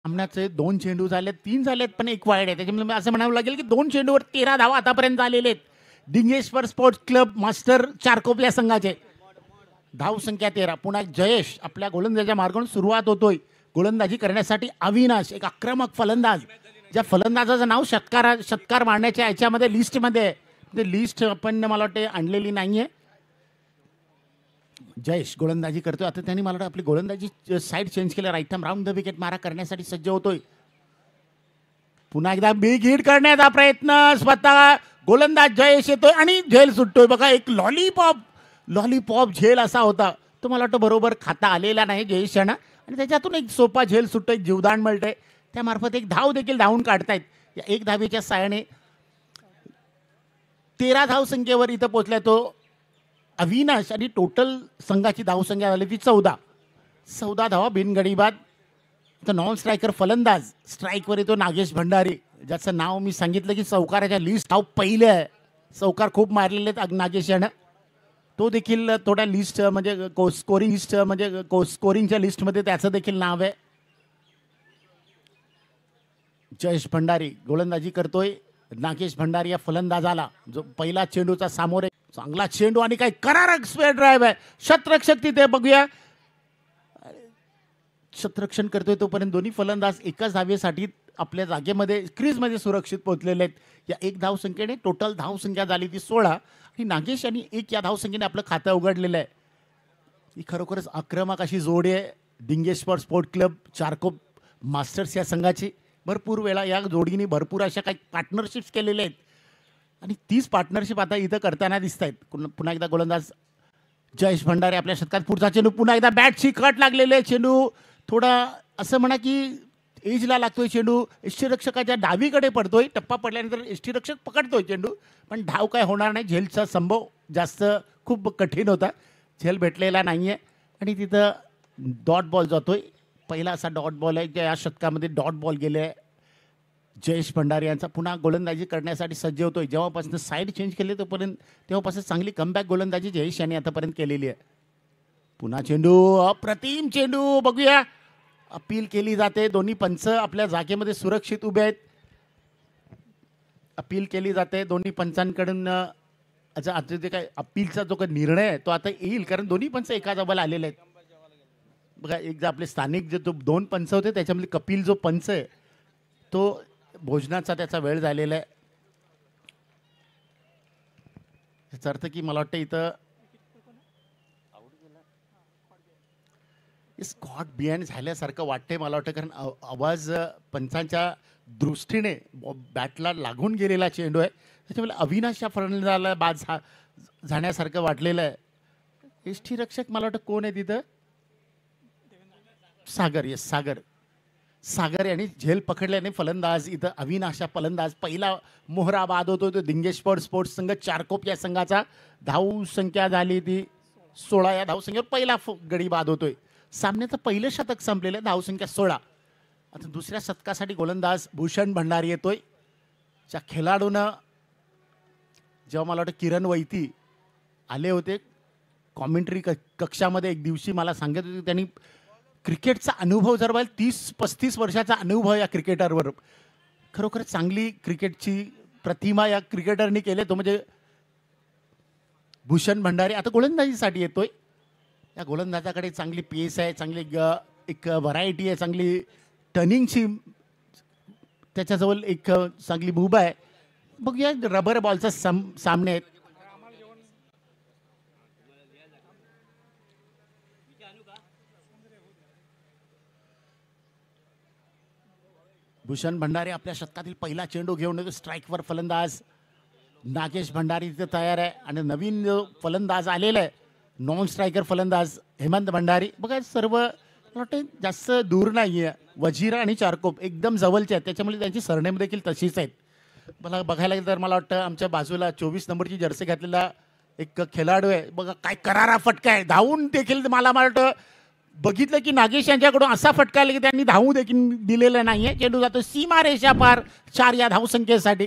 सामन्याचे 2 चेंडू झालेत, 3 झालेत, पण एक वाईड आहे. त्याच्यामुळे असं म्हणावं लागेल की 2 चेंडूवर 13 धावा आतापर्यंत आलेले आहेत डिंगेश्वर स्पोर्ट्स क्लब मास्टर चारकोप संघाचे. धाव संख्या 13. पुन्हा जयेश आपल्या गोलंदाजीच्या मार्गावरून सुरुवात होतोय गोलंदाजी करण्यासाठी. अविनाश एक आक्रमक फलंदाज, ज्या फलंदाजाचं नाव षटकार मारण्याच्या याच्यामध्ये लिस्टमध्ये आहे. लिस्ट आपण मला वाटते आणलेली नाहीये. जयेश गोलंदाजी करतोय. आता त्यांनी मला वाटतं आपली गोलंदाजी साईड चेंज केलं. Right arm round the wicket मारा करण्यासाठी सज्ज होतोय. पुन्हा एकदा बिग हिट करण्याचा प्रयत्न. स्वतः गोलंदाज जयेश येतोय आणि झेल सुटतोय. बघा एक लॉलीपॉप झेल असा होता तो मला वाटतं बरोबर खाता आलेला नाही जयेश यांना, आणि त्याच्यातून एक सोपा झेल सुटतोय, जीवदान मिळतंय. त्यामार्फत एक धाव देखील धावून काढतायत. या एक धावेच्या साहाय्याने 13 धावसंख्येवर इथं पोहोचलाय तो अविनाश, आणि टोटल संघाची धावसंख्या झाली ती 14 धावा बिनगडी बाद. तर नॉन स्ट्रायकर फलंदाज स्ट्राईकवर येतो नागेश भंडारी, ज्याचं नाव मी सांगितलं की चौकाराच्या लिस्ट नाव पहिलं आहे. चौकार खूप मारलेले आहेत नागेश यानं. तो देखील थोड्या लिस्ट म्हणजे स्कोरिंगच्या लिस्टमध्ये त्याचं देखील नाव आहे. जयेश भंडारी गोलंदाजी करतोय. नागेश भंडारी या फलंदाजाला जो पहिला चेंडूचा सामोरे चांगला चेंडू आणि काय करारक स्क्वेअर ड्राईव्ह आहे. शतरक्षक तिथे बघूया, शतरक्षण करतोय तोपर्यंत दोन्ही फलंदाज एकाच धावेसाठी आपल्या जागेमध्ये क्रीजमध्ये सुरक्षित पोहोचलेले आहेत. या एक धावसंख्येने टोटल धावसंख्या झाली ती 16, आणि नागेश यांनी एक या धावसंख्येने आपलं खातं उघडलेलं आहे. ही खरोखरच आक्रमक अशी जोडी आहे डिंगेश्वर स्पोर्ट क्लब चारकोप मास्टर्स या संघाची. भरपूर वेळा या जोडीने भरपूर अशा काही पार्टनरशिप्स केलेल्या आहेत, आणि तीच पार्टनरशिप आता इथं करताना दिसत आहेत. पुन्हा एकदा गोलंदाज जयेश भंडारे आपल्या शतकात पुढचा चेंडू. पुन्हा एकदा बॅटची कट लागलेले चेंडू थोडा असं म्हणा की एजला लागतोय चेंडू. यष्टीरक्षकाच्या डावीकडे पडतोय. टप्पा पडल्यानंतर यष्टीरक्षक पकडतोय चेंडू, पण धाव काय होणार नाही. झेलचा संभव जास्त खूप कठीण होता. झेल भेटलेला नाही आहे, आणि तिथं डॉट बॉल जातोय. पहिला असा डॉट बॉल आहे या शतकामध्ये डॉट बॉल गेले आहे. जयेश भंडारी यांचा पुन्हा गोलंदाजी करण्यासाठी सज्ज होतोय. जेव्हापासून साईड चेंज केले तेव्हापासून चांगली कमबॅक गोलंदाजी जयेश यांनी आतापर्यंत केलेली आहे. पुन्हा चेंडू, अप्रतिम चेंडू. बघूया, अपील केली जाते. दोन्ही पंच आपल्या जागेमध्ये सुरक्षित उभे आहेत. अपील केली जाते दोन्ही पंचांकडून. आता जे काय अपीलचा जो काही निर्णय आहे तो आता येईल, कारण दोन्ही पंच एका जागेला आलेले आहेत. बघा, एक जे आपले स्थानिक जे 2 पंच होते त्याच्यामध्ये कपिल जो पंच आहे तो भोजनाचा त्याचा वेळ झालेला आहे. याचा अर्थ की मला वाटतं इथं स्कॉट बिहाइंड झाल्यासारखं वाटतंय मला वाटतं, कारण आवाज पंचांच्या दृष्टीने बॅटला लागून गेलेला चेंडू आहे. त्याच्यामुळे अविनाश या फलंदाजाला बाद जाण्यासारखं वाटलेलं आहे. यष्टीरक्षक मला वाटतं कोण आहे तिथं? सागर यांनी झेल पकडल्याने फलंदाज इथं अविनाश या फलंदाज पहिला मोहरा बाद होतो. तो डिंगेश्वर स्पोर्ट्स संघ चारकोप या संघाचा. धाव संख्या झाली ती 16. या धावसंख्येवर पहिला गडी बाद होतोय. सामन्याचं पहिलं शतक संपलेलं, धावसंख्या 16. आता दुसऱ्या शतकासाठी गोलंदाज भूषण भंडारी येतोय. त्या खेळाडूनं जेव्हा मला वाटतं किरण वैती आले होते कॉमेंट्री कक्षामध्ये एक दिवशी, मला सांगत होते त्यांनी क्रिकेटचा अनुभव जर बघाल 30-35 वर्षाचा अनुभव या क्रिकेटरवर. खरोखर चांगली क्रिकेटची प्रतिमा या क्रिकेटरनी केले. तो म्हणजे भूषण भंडारी आता गोलंदाजीसाठी येतोय. या गोलंदाजाकडे चांगली पेस आहे, चांगली एक व्हरायटी आहे, चांगली टर्निंगची त्याच्याजवळ एक चांगली मूव आहे. बघूया, रबर बॉलचा सामने आहेत. भूषण भंडारी आपल्या शतकातील पहिला चेंडू घेऊन येतो. स्ट्राईकवर फलंदाज नागेश भंडारी तिथे तयार आहे, आणि नवीन जो फलंदाज आलेला आहे नॉन स्ट्रायकर फलंदाज हेमंत भंडारी. बघा, सर्व वाटतं जास्त दूर नाही आहे. वजीरा आणि चारकोप एकदम जवळचे आहेत, त्याच्यामुळे त्यांची सरनेम देखील तशीच आहेत. मला बघायला गेलं तर मला वाटतं आमच्या बाजूला 24 नंबरची जर्सी घातलेला एक खेळाडू आहे. बघा काय करारा फटका आहे. धावून देखील मला वाटतं बघितलं की नागेश यांच्याकडून असा फटका आला की त्यांनी धावू देखील दिलेला नाही आहे. चेंडू जातो सीमा रेषा पार 4 या धावसंख्येसाठी,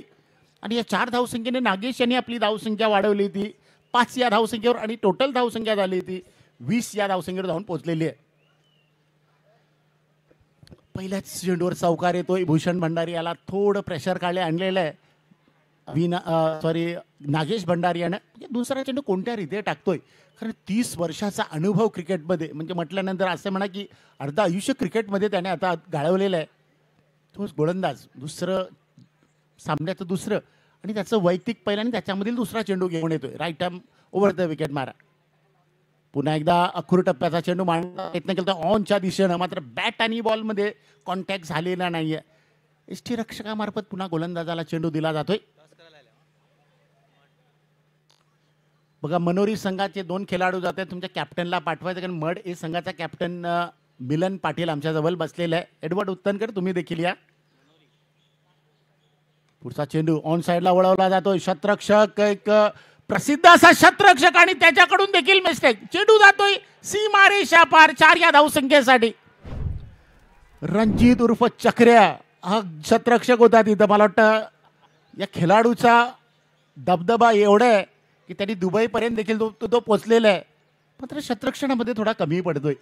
आणि या 4 धावसंख्येने नागेश यांनी आपली धावसंख्या वाढवली होती 5 या धावसंख्येवर, आणि टोटल धावसंख्या झाली होती 20 या धावसंख्येवर धावून पोहोचलेली आहे. पहिल्याच चेंडूवर चौकार येतोय. भूषण भंडारी याला थोडं प्रेशर काढले आणलेलं आहे. नागेश भंडारी यानं दुसरा चेंडू कोणत्या रीते टाकतोय. कारण 30 वर्षाचा अनुभव क्रिकेटमध्ये म्हणजे म्हटल्यानंतर असं म्हणा की अर्ध आयुष्य क्रिकेटमध्ये त्याने आता गाळवलेलं आहे. तोच गोलंदाज दुसरं सामन्याचं दुसरं आणि त्याचं वैयक्तिक पहिला आणि त्याच्यामधील दुसरा चेंडू घेऊन येतोय. Right arm over the wicket मारा. पुन्हा एकदा अखूर टप्प्याचा चेंडू मारण्याचा प्रयत्न केला ऑनच्या दिशेनं, मात्र बॅट आणि बॉलमध्ये कॉन्टॅक्ट झालेला नाहीये. यष्टीरक्षकामार्फत पुन्हा गोलंदाजाला चेंडू दिला जातोय. बघा मनोरी संघाचे 2 खेळाडू जात आहेत. तुमच्या कॅप्टनला पाठवायचं कारण मड ए संघाचा कॅप्टन मिलन पाटील आमच्या जवळ बसलेला आहे. एडवर्ड उत्तनकर तुम्ही देखील या. पुढचा चेंडू ऑन साइडला वळवला जातोय. शतरक्षक एक प्रसिद्ध असा शतरक्षक आणि त्याच्याकडून देखील मिस्टेक. चेंडू जातोय सीमारेषा पार 4 या धावसंख्येसाठी. रणजित उर्फ चक्र्या हा शतरक्षक होता तिथं. मला वाटतं या खेळाडूचा दबदबा एवढा आहे की त्यांनी दुबईपर्यंत देखील तो पोचलेला आहे. मात्र शतरक्षणामध्ये थोडा कमी पडतोय.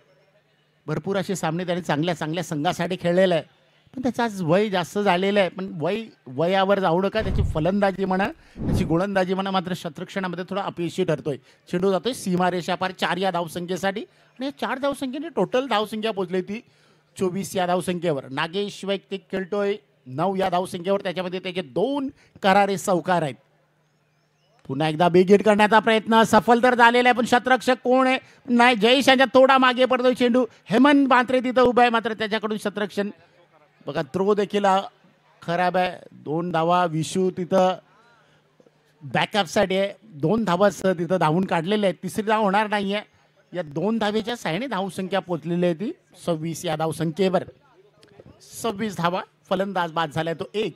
भरपूर असे सामने त्याने चांगल्या चांगल्या संघासाठी खेळलेला आहे. पण त्याचं आज वय जास्त झालेलं आहे. पण वयावर जाऊ नका. त्याची फलंदाजी म्हणा त्याची गोलंदाजी म्हणा मात्र शतरक्षणामध्ये थोडा अपयशी ठरतोय. चेंडू जातोय सीमारेषा पार 4 या धावसंख्येसाठी आणि या 4 धावसंख्येने टोटल धावसंख्या पोहोचली ती 24 या धावसंख्येवर. नागेश वैयक्तिक खेळतोय 9 या धावसंख्येवर. त्याच्यामध्ये त्याचे 2 करारे चौकार आहेत. पुन्हा एकदा बिग हिट करण्याचा प्रयत्न सफल तर झालेला आहे. पण शतरक्षक कोण आहे नाही. जयेश यांच्या थोडा मागे पडतोय चेंडू. हेमंत मात्रे तिथं उभा आहे मात्र त्याच्याकडून शतरक्षण बघा. थ्रो देखील खराब आहे. 2 धावा. विशू तिथं बॅकअपसाठी आहे. 2 धावा तिथं धावून काढलेले आहेत. तिसरी धाव होणार नाहीये. या 2 धावेच्या साहाय्याने धावसंख्या पोचलेली आहे ती 26 या धावसंख्येवर. 26 धावा. फलंदाज बाद झालाय तो 1.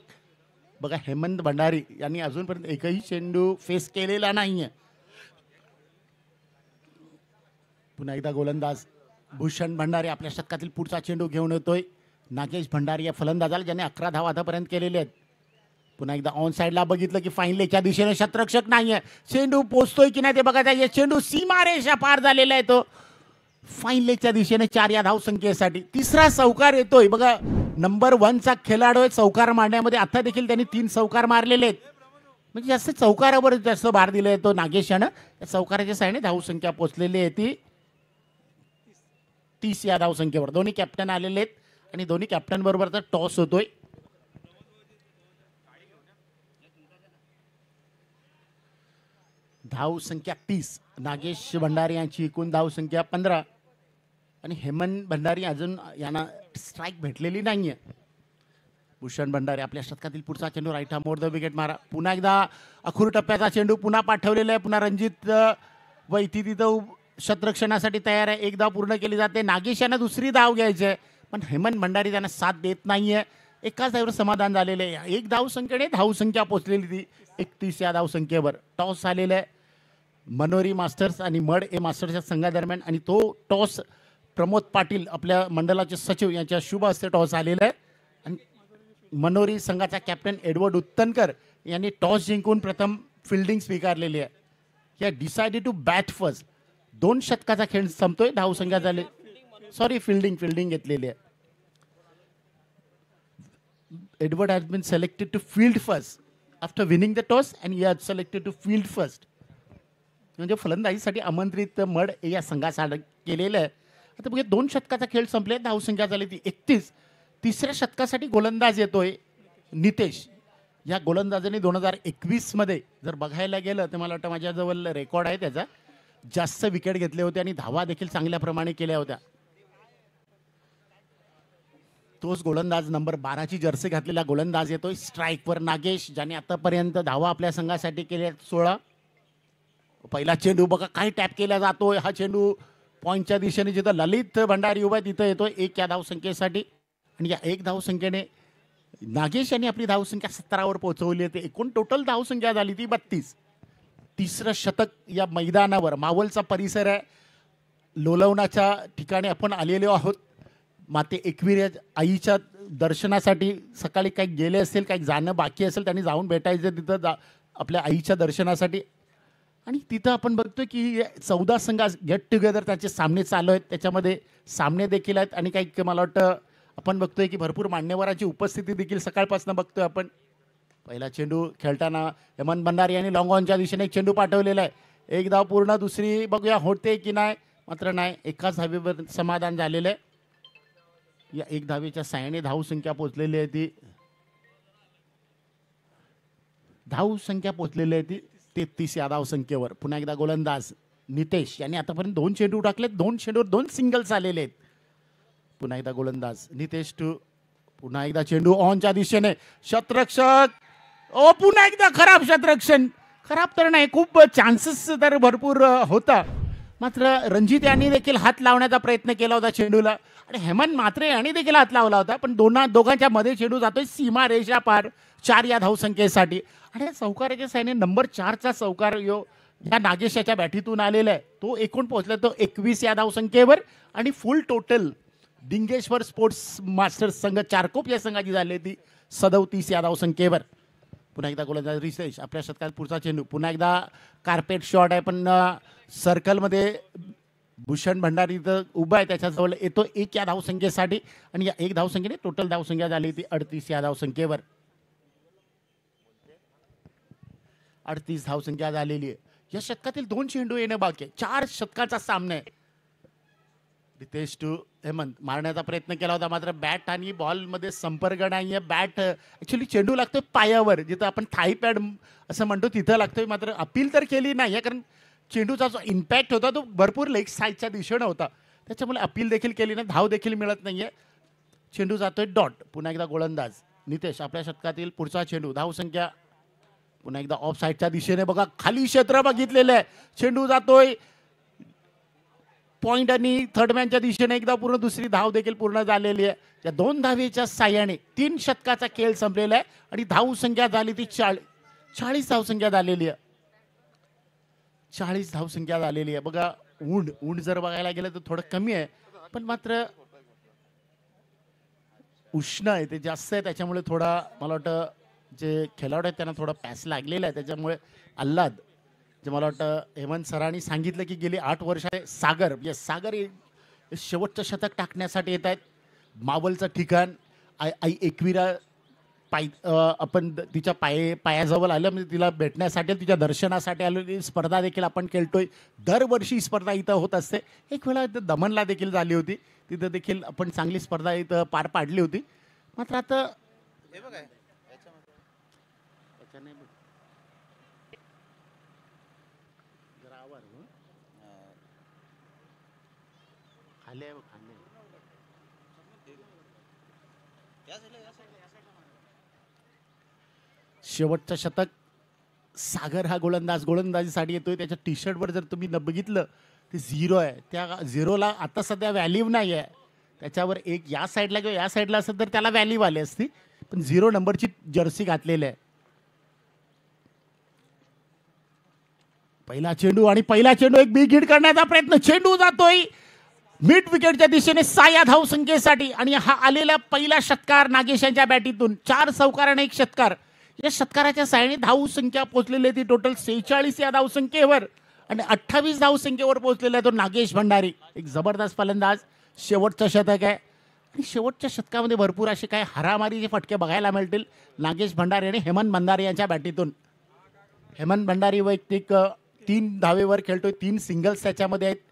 बघा हेमंत भंडारी यांनी अजूनपर्यंत एकही चेंडू फेस केलेला नाहीये. पुन्हा एकदा गोलंदाज भूषण भंडारी आपल्या शतकातील पुढचा चेंडू घेऊन येतोय. नागेश भंडारी या फलंदाजाला ज्याने 11 धावा आतापर्यंत केलेले आहेत. पुन्हा एकदा ऑन साइडला बघितलं की फाईन लेगच्या दिशेने शतरक्षक नाहीये. चेंडू पोचतोय की नाही ते बघा. त्या चेंडू सीमारेषा पार झालेला आहे तो फाईन लेगच्या दिशेने 4 या धावसंख्येसाठी. तिसरा चौकार येतोय बघा. नंबर 1चा खेळाडू आहे चौकार मारण्यामध्ये. आता देखील त्यांनी 3 चौकार मारलेले आहेत. म्हणजे जास्त चौकारावर जास्त भार दिलाय तो नागेश यानं. या चौकाराच्या साहाय्याने धावसंख्या पोचलेली आहे ती 30 या धावसंख्येवर. दोन्ही कॅप्टन आलेले आहेत आणि दोन्ही कॅप्टन बरोबरचा टॉस होतोय. धावसंख्या 30. नागेश भंडारी यांची एकूण धावसंख्या 15 आणि हेमंत भंडारी अजून यांना स्ट्राईक भेटलेली नाहीये. भूषण भंडारी आपल्या शतकातील पुढचा चेंडू right arm over the wicket मारा. पुन्हा एकदा अखूर टप्प्याचा चेंडू पुन्हा पाठवलेला आहे. पुन्हा रणजित वैती तिथं शतरक्षणासाठी तयार आहे. 1 धाव पूर्ण केली जाते. नागेश यांना दुसरी धाव घ्यायची आहे पण हेमंत भंडारी त्यांना साथ देत नाहीये. एकाच धावेवर समाधान झालेले आहे. 1 धावसंख्येने धावसंख्या पोचलेली ती 31 या धावसंख्येवर. टॉस झालेला आहे मनोरी मास्टर्स आणि मड ए मास्टर्सच्या संघादरम्यान आणि तो टॉस प्रमोद पाटील आपल्या मंडळाचे सचिव यांच्या शुभ हस्ते टॉस आलेला आहे. आणि मनोरी संघाचा कॅप्टन एडवर्ड उत्तनकर यांनी टॉस जिंकून प्रथम फिल्डिंग स्वीकारलेली आहे. या डिसाइडेड टू बॅट फर्स्ट. 2 षटकाचा खेळ संपतोय. धावसंख्या झाले फिल्डिंग घेतलेली आहे. Edward has been selected to field first after winning the toss and he has selected to field first. म्हणजे फलंदाजीसाठी आमंत्रित मड या संघासाठी केलेलं आहे. आता बघा 2 षटकाचा खेळ संपले. धावसंख्या झाली ती 31. तिसऱ्या षटकासाठी गोलंदाज येतोय नितेश. या गोलंदाजाने 2021 मध्ये जर बघायला गेलं तर मला वाटतं माझ्याजवळ रेकॉर्ड आहे त्याचा. जास्त विकेट घेतले होते आणि धावा देखील चांगल्या प्रमाणे केल्या होत्या. तोच गोलंदाज नंबर 12ची जर्सी घातलेला गोलंदाज येतोय. स्ट्राईकवर नागेश ज्याने आतापर्यंत धावा आपल्या संघासाठी केल्या 16. पहिला चेंडू बघा काय टॅप केला जातोय. हा चेंडू पॉईंटच्या दिशेने जिथं ललित भंडारी उभा तिथं येतोय 1 या धावसंख्येसाठी. आणि या 1 धावसंख्येने नागेश यांनी आपली धावसंख्या 17वर पोहोचवली होती. एकूण टोटल धावसंख्या झाली ती 32. तिसरं शतक या मैदानावर मावलचा परिसर आहे. लोलवणाच्या ठिकाणी आपण आलेलो आहोत. माते एकविरा आईच्या दर्शनासाठी सकाळी काही गेले असेल काही जाणं बाकी असेल त्यांनी जाऊन भेटायचं तिथं आपल्या आईच्या दर्शनासाठी. आणि तिथं आपण बघतो की 14 संघ गेट टुगेदर त्याचे सामने चालू आहेत. त्याच्यामध्ये सामने देखील आहेत आणि काही मला वाटतं आपण बघतोय की भरपूर मान्यवरांची उपस्थिती देखील सकाळपासून बघतोय आपण. पहिला चेंडू खेळताना हेमंत भंडारी यांनी लॉंग ऑनच्या दिशेने एक चेंडू पाठवलेला आहे. एक धाव पूर्ण, दुसरी बघूया होते की नाही, मात्र नाही, एकाच धावेवर समाधान झालेलं आहे. या एक धावेच्या साहाय्याने धावसंख्या पोहोचलेली आहे ती ती 33 या धावसंख्येवर. पुन्हा एकदा गोलंदाज नितेश यांनी आतापर्यंत 2 चेंडू टाकलेत, 2 चेंडूवर 2 सिंगल्स आलेले आहेत. पुन्हा एकदा गोलंदाज नितेश टू, पुन्हा एकदा चेंडू ऑनच्या दिशेने, शतरक्षक पुन्हा एकदा खराब शतरक्षण. खराब तर नाही, खूप चान्सेस तर भरपूर होता, मात्र रणजित यांनी देखील हात लावण्याचा प्रयत्न केला होता चेंडूला आणि हेमंत म्हात्रे यांनी देखील हात लावला होता, पण दोघांच्या मध्ये चेंडू जातोय सीमा रेषा पार 4 या धावसंख्येसाठी. आणि चौकाराच्या साईने नंबर 4चा चौकार या नागेशाच्या बॅटीतून आलेला आहे. तो एकूण पोहोचला तो 21 या धावसंख्येवर आणि फुल टोटल डिंगेश्वर स्पोर्ट्स मास्टर्स संघ चारकोप या संघाची झाली ती 37 या धावसंख्येवर. पुन्हा एकदा गोलंदाज रितेश, आपल्या शतकात पुढचा चेंडू, पुन्हा एकदा कार्पेट शॉट आहे, पण सर्कलमध्ये भूषण भंडारी इथं उभा आहे, त्याच्याजवळ येतो 1 या धावसंख्येसाठी आणि या 1 धावसंख्येने टोटल धावसंख्या झाली ती 38 या धावसंख्येवर. 38 धावसंख्या झालेली आहे. या शतकातील 2 चेंडू येणं बाकी आहे, 4 शतकाचा सामना आहे. रितेश टू हेमंत मारण्याचा प्रयत्न केला होता, मात्र बॅट आणि बॉल मध्ये संपर्क नाहीये. बॅट ऍक्च्युली चेंडू लागतोय पायावर, जिथं आपण थाई पॅड असं म्हणतो तिथं लागतोय, मात्र अपील तर केली नाहीये, कारण चेंडूचा जो इम्पॅक्ट होता तो भरपूर लेग साईडच्या दिशेनं होता, त्याच्यामुळे अपील देखील केली नाही, धाव देखील मिळत नाहीये. चेंडू जातोय डॉट. पुन्हा एकदा गोलंदाज नितेश, आपल्या शतकातील पुढचा चेंडू, धावसंख्या पुन्हा एकदा ऑफ साईडच्या दिशेने, बघा खाली क्षेत्र बघितलेलं आहे, चेंडू जातोय पॉइंट आणि थर्डमॅनच्या दिशेने, एकदा पूर्ण, दुसरी धाव देखील पूर्ण झालेली आहे. या 2 धावेच्या साह्याने 3 षटकाचा खेळ संपलेला आहे आणि धावसंख्या झाली ती 40 धावसंख्या झालेली आहे. 40 धावसंख्या झालेली आहे. बघा ऊंड जर बघायला गेलं तर थोडं कमी आहे, पण मात्र उष्ण आहे ते जास्त आहे, त्याच्यामुळे थोडा मला वाटतं जे खेळाडू आहेत त्यांना थोडा पॅस लागलेला आहे, त्याच्यामुळे आल्हाद जे मला वाटतं हेमंत सरांनी सांगितलं की गेली 8 वर्ष सागर शेवटचं शतक टाकण्यासाठी येत आहेत. मावलचं ठिकाण आई एकविरा आपण तिच्या पायाजवळ आलं, म्हणजे तिला भेटण्यासाठी, तिच्या दर्शनासाठी आलो. ही स्पर्धा देखील आपण खेळतोय, दरवर्षी स्पर्धा इथं होत असते. एक वेळा दमनला देखील झाली होती, तिथं देखील आपण चांगली स्पर्धा इथं पार पाडली होती. मात्र आता शेवटचं शतक सागर हा गोलंदाजीसाठी येतोय. त्याच्या टी शर्टवर जर तुम्ही बघितलं ते 0 आहे, त्या 0ला आता सध्या व्हॅल्यू नाही आहे. त्याच्यावर एक या साईडला किंवा या साईडला असेल तर त्याला व्हॅल्यू आली असती, पण 0 नंबरची जर्सी घातलेली आहे. पहिला चेंडू एक बिग हिट करण्याचा प्रयत्न, चेंडू जातोय मिड विकेटच्या दिशेने 6 या धावसंख्येसाठी आणि हा आलेला पहिला षटकार नागेश यांच्या बॅटीतून. 4 चौकार आणि 1 षटकार. या षटकाराच्या साहाय्याने धावसंख्या पोहोचलेली आहे ती टोटल 46 या धावसंख्येवर आणि 28 धावसंख्येवर पोहोचलेला आहे तो नागेश भंडारी. एक जबरदस्त फलंदाज. शेवटचं शतक आहे आणि शेवटच्या शतकामध्ये भरपूर असे काही हारामारीचे फटके बघायला मिळतील नागेश भंडारी आणि हेमंत भंडारी यांच्या बॅटीतून. हेमंत भंडारी वैयक्तिक 3 धावेवर खेळतोय, 3 सिंगल्स त्याच्यामध्ये आहेत.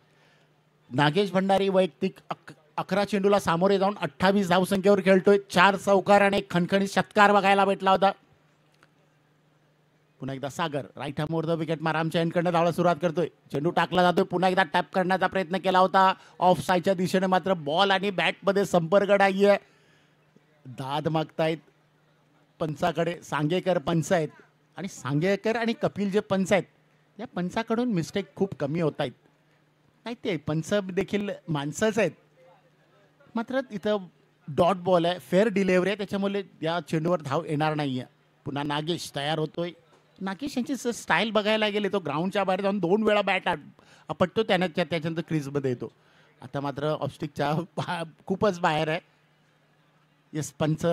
नागेश भंडारी वैयक्तिक 11 चेंडूला सामोरे जाऊन 28 धावसंख्येवर खेळतोय. 4 चौकार आणि 1 खणखणीत षटकार बघायला भेटला होता. पुन्हा एकदा Sagar right arm over the wicket, आमच्या एंडकडनं धावायला सुरुवात करतोय. चेंडू टाकला जातोय, पुन्हा एकदा टॅप करण्याचा प्रयत्न केला होता ऑफ साईडच्या दिशेने, मात्र बॉल आणि बॅटमध्ये संपर्क नाहीये. दाद मागतायत पंचाकडे. सांगेकर पंच आहेत आणि सांगेकर आणि कपिल जे पंच आहेत, या पंचाकडून मिस्टेक खूप कमी होत आहेत. नाही ते पंच देखील माणसंच आहेत, मात्र इथं डॉट बॉल आहे, फेअर डिलेव्हरी आहे, त्याच्यामुळे या चेंडूवर धाव येणार नाहीये. पुन्हा नागेश तयार होतोय. नागेश यांची स्टाईल बघायला गेले तो ग्राउंडच्या बाहेर जाऊन 2 वेळा बॅट आपटतो, त्याच्यानंतर क्रीजमध्ये येतो. आता मात्र ऑफस्टिकच्या खूपच बाहेर आहे. येस, पंच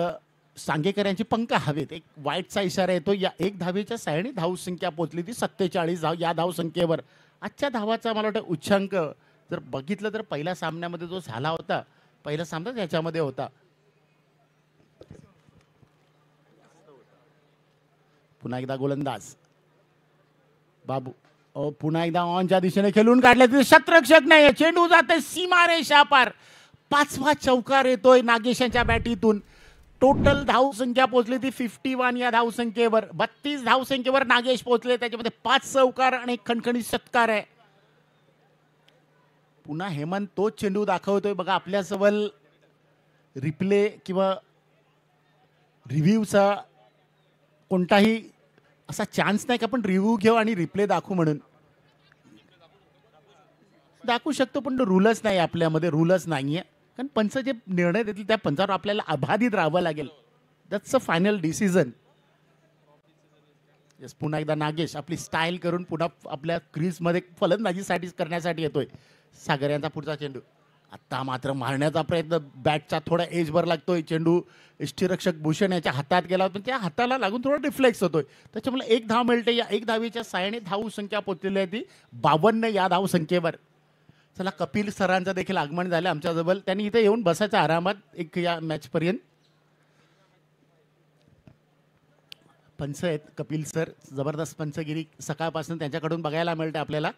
सांगेकर यांची पंख हवेत, एक वाईटचा इशारा येतो. या 1 धावेच्या साहाय्याने धावसंख्या पोहोचली ती 47 धाव या धावसंख्येवर. आजच्या धावाचा मला वाटतं उच्चांक जर बघितलं तर पहिल्या सामन्यामध्ये जो झाला होता, पहिला सामना याच्यामध्ये होता, पुन्हा एकदा गोलंदाज बाबू पुन्हा एकदा ऑनच्या दिशेने खेळून काढले, तिथे शतरक्षक नाही, चेंडू जाते सीमारेषा पार. 5वा चौकार येतोय नागेशांच्या बॅटीतून. टोटल धावसंख्या पोहोचली ती 51 या धावसंख्येवर. 32 धावसंख्येवर नागेश पोहोचले, त्याच्यामध्ये 5 चौकार आणि एक खणखणीत षटकार आहे. पुन्हा हेमंत तोच चेंडू दाखवतोय बघा. आपल्याजवळ रिप्ले किंवा रिव्ह्यूचा कोणताही असा चान्स नाही का आपण रिव्ह्यू घेऊ आणि रिप्ले दाखवू म्हणून. दाखवू शकतो पण रूलच नाही, आपल्यामध्ये रूलच नाहीये. कारण पंच जे निर्णय देतील त्या पंचावर आपल्याला अबाधित राहावं लागेल. That's a final decision. Yes, पुन्हा एकदा नागेश आपली स्टाईल करून पुन्हा आपल्या क्रीजमध्ये फलंदाजीसाठी करण्यासाठी येतोय. सागर यांचा पुढचा चेंडू आता मात्र मारण्याचा प्रयत्न, बॅटचा थोडा एजवर लागतोय. चेंडू यष्टीरक्षक भूषण याच्या हातात गेला पण त्या हाताला लागून थोडा डिफ्लेक्स होतोय, त्याच्यामुळे 1 धाव मिळते. या 1 धावेच्या साहाय्याने धावसंख्या पोहोचलेली आहे ती 52 या धावसंख्येवर. चला, कपिल सरांचं देखील आगमन झालं आमच्याजवळ. त्यांनी इथे येऊन बसायचं आरामात एक या मॅच पर्यंत. पंच आहेत कपिल सर, जबरदस्त पंचगिरी सकाळपासून त्यांच्याकडून बघायला मिळते आपल्याला.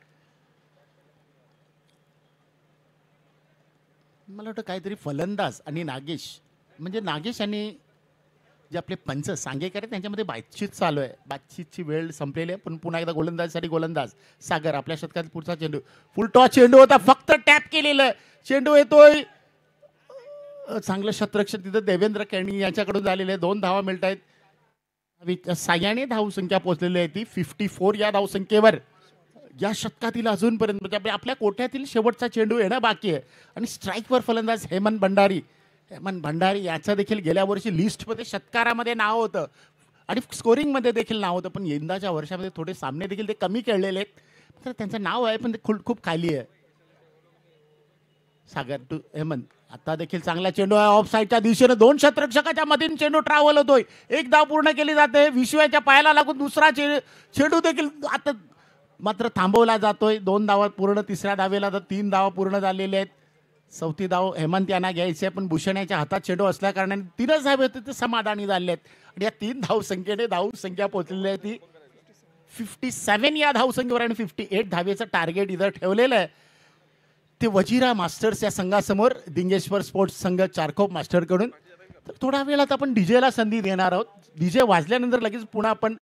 मला वाटतं काहीतरी फलंदाज आणि नागेश, म्हणजे नागेश आणि जे आपले पंच सांगेकर आहेत त्यांच्यामध्ये बातचीत चालू आहे. बातचीतची वेळ संपलेली आहे. पण पुन्हा एकदा गोलंदाजसाठी गोलंदाज सागर आपल्या शतकात पुढचा चेंडू. फुल टॉस चेंडू होता, फक्त टॅप केलेलं चेंडू येतोय. चांगलं शतरक्षक तिथं देवेंद्र केणी यांच्याकडून झालेले. 2 धावा मिळत आहेत. साह्याने धावसंख्या पोहोचलेली आहे ती 54 या धावसंख्येवर. या शतकातील अजूनपर्यंत म्हणजे आपल्या कोट्यातील शेवटचा चेंडू येणं बाकी आहे. आणि स्ट्राईकवर फलंदाज हेमंत भंडारी. हेमंत भंडारी याचं देखील गेल्या वर्षी लिस्टमध्ये षटकारामध्ये नाव होतं आणि स्कोरिंगमध्ये देखील नाव होतं. पण यंदाच्या वर्षामध्ये थोडे सामने देखील ते कमी खेळलेले आहेत, तर त्यांचं नाव आहे पण ते खूप खाली आहे. सागर टू हेमंत. आता देखील चांगला चेंडू आहे ऑफ साईडच्या दिशेने. 2 शतरक्षकाच्या मधून चेंडू ट्रॅव्हल होतोय. 1 धाव पूर्ण केली जाते. विश्वाच्या पायाला लागून दुसरा चेंडू देखील आता मात्र थांबवला जातोय. 2 धावा पूर्ण, 3ऱ्या धावेला तर 3 धावा पूर्ण झालेले आहेत. 4थी धाव हेमंत यांना घ्यायची आहे, पण भूषण याच्या हातात चेंडू असल्या कारणाने 3च धावे होते ते समाधानी झाले आहेत. आणि या 3 धावसंख्येने धावसंख्या पोहोचलेली आहे ती 57 या धावसंख्येवर. आणि 58 धावेचं टार्गेट इथं ठेवलेलं आहे ते वजिरा मास्टर्स या संघासमोर, दिंगेश्वर स्पोर्ट्स संघ चारकोप मास्टरकडून. तर थोड्या वेळात आपण डीजेला संधी देणार आहोत. डीजे वाजल्यानंतर लगेच पुन्हा आपण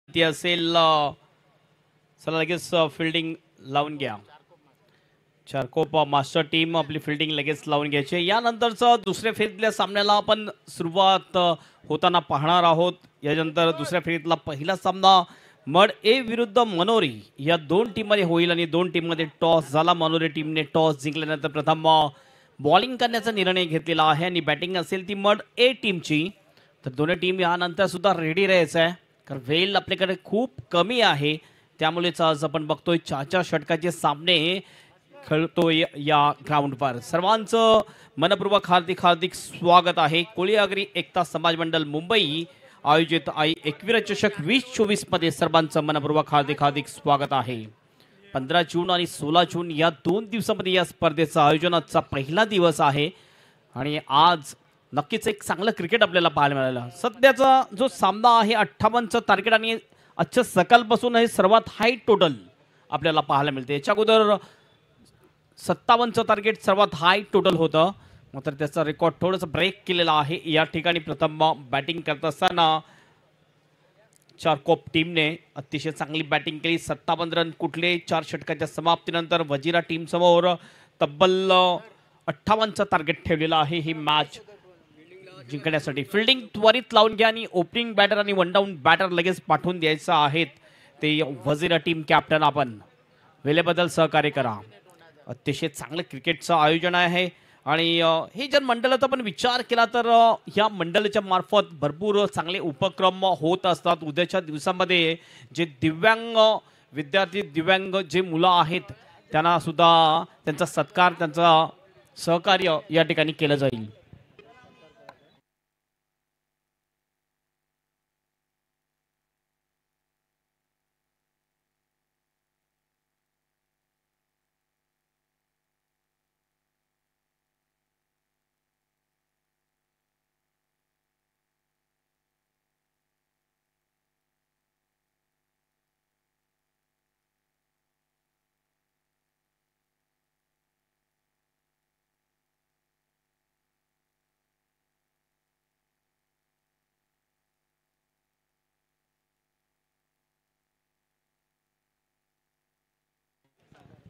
ती असेल. चला लगेच फिल्डिंग लावून घ्या. चारकोप मास्टर टीम आपली फिल्डिंग लगेच लावून घ्यायची. यानंतरचं दुसऱ्या फेरीतल्या सामन्याला आपण सुरुवात होताना पाहणार आहोत. यानंतर दुसऱ्या फेरीतला पहिला सामना मड ए विरुद्ध मनोरी या 2 टीममध्ये होईल आणि 2 टीममध्ये टॉस झाला. मनोरी टीमने टॉस जिंकल्यानंतर प्रथम बॉलिंग करण्याचा निर्णय घेतलेला आहे आणि बॅटिंग असेल ती मड ए टीमची. तर दोन्ही टीम यानंतर सुद्धा रेडी राहायचं आहे, कारण वेळ आपल्याकडे खूप कमी आहे. त्यामुळेच आज आपण बघतोय 4 षटकाचे सामने खेळतोय या ग्राउंडवर. सर्वांचं मनपूर्वक हार्दिक स्वागत आहे. कोळी आगरी एकता समाज मंडळ मुंबई आयोजित आई एकविरा चषक 2024 मध्ये सर्वांचं मनपूर्वक हार्दिक स्वागत आहे. 15 जून आणि 16 जून या 2 दिवसामध्ये या स्पर्धेचा आयोजनाचा पहिला दिवस आहे आणि आज नक्कीच एक चांगलं क्रिकेट आपल्याला पाहायला मिळालं. सध्याचा जो सामना आहे 58चं टार्गेट आणि आजच्या सकाळपासून हे सर्वात हाय टोटल आपल्याला पाहायला मिळते. याच्या अगोदर 57चं टार्गेट सर्वात हाय टोटल होतं, मात्र त्याचा रेकॉर्ड थोडंसं ब्रेक केलेला आहे. या ठिकाणी प्रथम बॅटिंग करत असताना चारकोप टीमने अतिशय चांगली बॅटिंग केली. 57 रन कुठले 4 षटकाच्या समाप्तीनंतर वजिरा टीम समोर तब्बल 58चं टार्गेट ठेवलेलं आहे ही मॅच जिंकण्यासाठी. फिल्डिंग त्वरित लावून घ्या आणि ओपनिंग बॅटर आणि वन डाऊन बॅटर लगेच पाठवून द्यायचं आहेत ते वजिरा टीम कॅप्टन. आपण वेळेबद्दल सहकार्य करा. अतिशय चांगलं क्रिकेटचं आयोजन आहे आणि हे जर मंडळाचा पण विचार केला तर या मंडळाच्या मार्फत भरपूर चांगले उपक्रम होत असतात. उद्याच्या दिवसामध्ये जे दिव्यांग विद्यार्थी दिव्यांग जे मुलं आहेत त्यांना सुद्धा त्यांचा सत्कार त्यांचा सहकार्य या ठिकाणी केलं जाईल.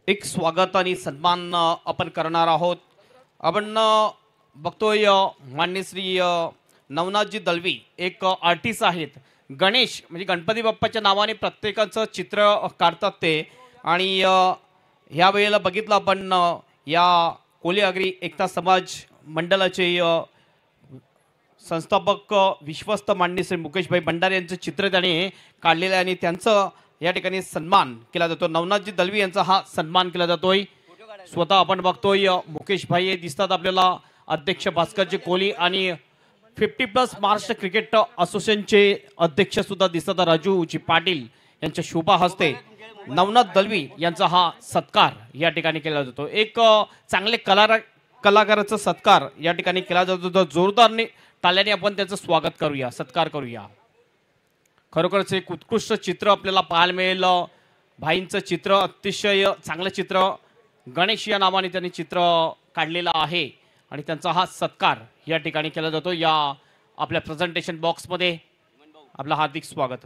एक स्वागत आणि सन्मान आपण करणार आहोत. आपण बघतोय मान्य श्री नवनाथजी दलवी एक आर्टिस्ट आहेत. गणेश म्हणजे गणपती बाप्पाच्या नावाने प्रत्येकाचं चित्र काढतात ते. आणि ह्या वेळेला बघितलं आपण या कोळी आगरी एकता समाज मंडळाचे संस्थापक विश्वस्त मान्य श्री मुकेशभाई भंडारे यांचं चित्र त्याने काढलेलं आहे आणि त्यांचं या ठिकाणी सन्मान केला जातो. नवनाथजी दलवी यांचा हा सन्मान केला जातोय. स्वतः आपण बघतोय मुकेशभाई हे दिसतात आपल्याला, अध्यक्ष भास्करजी कोहली आणि 50+ महाराष्ट्र क्रिकेट असोसिएशनचे अध्यक्ष सुद्धा दिसतात राजूजी पाटील यांच्या शुभ हस्ते नवनाथ दलवी यांचा हा सत्कार या ठिकाणी केला जातो. एक चांगले कलाकाराचा सत्कार या ठिकाणी केला जातो. तर जोरदार टाळ्याने आपण त्याचं स्वागत करूया, सत्कार करूया. खरोखरच एक उत्कृष्ट चित्र आपल्याला पाहायला मिळेल. भाईंचं चित्र अतिशय चांगलं चित्र गणेश या नावाने त्यांनी चित्र काढलेलं आहे आणि त्यांचा हा सत्कार या ठिकाणी केला जातो. या आपल्या प्रेझेंटेशन बॉक्समध्ये आपलं हार्दिक स्वागत.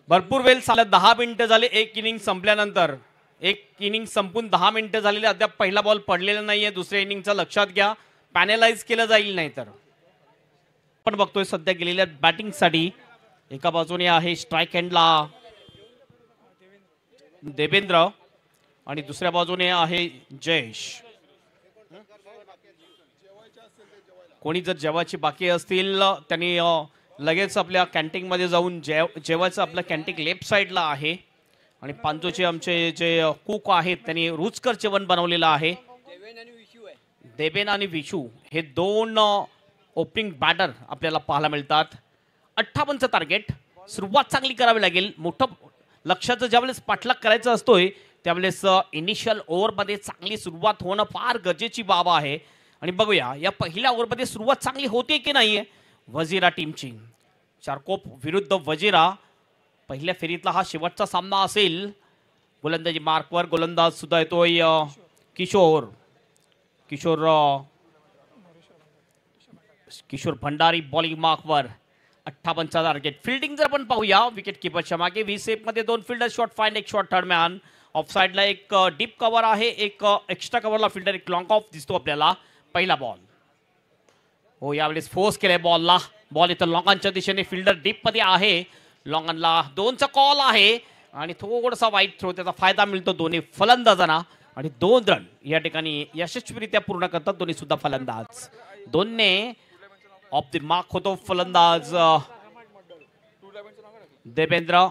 भरपूर वेळ झाला, 10 मिनिटं झाले एक इनिंग संपल्यानंतर. एक इनिंग संपून 10 मिनिटं झालेले, अद्याप पहिला बॉल पडलेला नाहीये. दुसऱ्या इनिंगचं लक्षात घ्या, पॅनलाइज केलं जाईल. नाही तर आपण बघतोय सध्या गेलेल्या बॅटिंगसाठी एका बाजूने आहे स्ट्राईक हँडला देवेंद्र आणि दुसऱ्या बाजूने आहे जयेश. कोणी जर जेवायची बाकी असतील त्यांनी लगेच आपल्या कॅन्टीन मध्ये जाऊन जेवायचं. आपलं कॅन्टीन लेफ्ट साईडला आहे आणि पांचोचे आमचे जे कुक आहेत त्यांनी रुचकर जेवण बनवलेलं आहे. देवेन आणि विशू हे 2 ओपनिंग बॅटर आपल्याला पाहायला मिळतात. 58चं टार्गेट. सुरुवात चांगली करावी लागेल. मोठं लक्षाचं ज्यावेळेस पाठलाग करायचा असतोय त्यावेळेस इनिशियल ओव्हरमध्ये चांगली सुरुवात होणं फार गरजेची बाब आहे. आणि बघूया या पहिल्या ओव्हरमध्ये सुरुवात चांगली होते की नाहीये वजिरा टीमची. चारकोप विरुद्ध वजिरा. पहिल्या फेरीतला हा शेवटचा सामना असेल. गोलंदाजी मार्कवर गोलंदाज सुद्धा येतोय किशोर भंडारी बॉलिंग मार्कवर. 58चा टार्गेट. फिल्डिंग जर आपण पाहूया विकेट किपरच्या मागे व्ही सेप मध्ये 2 फिल्डर शॉट फाइंड, एक शॉट थर्ड मॅन. ऑफ साइडला एक डीप कव्हर आहे, एक एक्स्ट्रा कव्हरला फिल्डर, एक लॉंग ऑफ दिसतो आपल्याला. पहिला बॉल हो यावेळेस फोर्स केलाय बॉलला. बॉल इथं लॉंगांच्या दिशेने, फिल्डर डीप मध्ये आहे. लॉंगनला 2चा कॉल आहे आणि थोडासा वाईट थ्रो, त्याचा फायदा मिळतो दोन्ही फलंदाजांना. आणि 2 रन या ठिकाणी यशस्वीरित्या पूर्ण करतात दोन्ही सुद्धा फलंदाज. दोनने ऑफ द मार्क होतो फलंदाज देवेंद्र.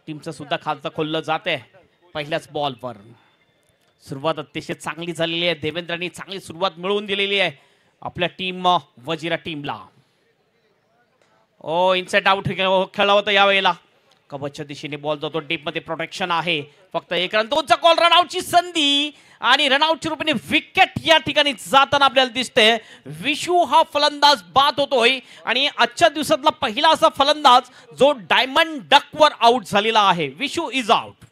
टीमचं सुद्धा खालचं खोललं जाते पहिल्याच बॉलवर. सुरुवात अतिशय चांगली झालेली आहे. देवेंद्रनी चांगली सुरुवात मिळवून दिलेली आहे आपल्या टीम वजिरा टीमला. इनसाइड आउट खेळला होता यावेळेला. कवचच्या दिशेने बॉल जातो डीप मध्ये. प्रोटेक्शन आहे. फक्त 1 रन 2चा कॉल. रनआउटची संधी आणि रनआउटच्या रूपाने विकेट या ठिकाणी जाताना आपल्याला दिसते. विशू हा फलंदाज बाद होतोय आणि आजच्या दिवसातला पहिला असा फलंदाज जो डायमंड डक वर आउट झालेला आहे. Vishu is out.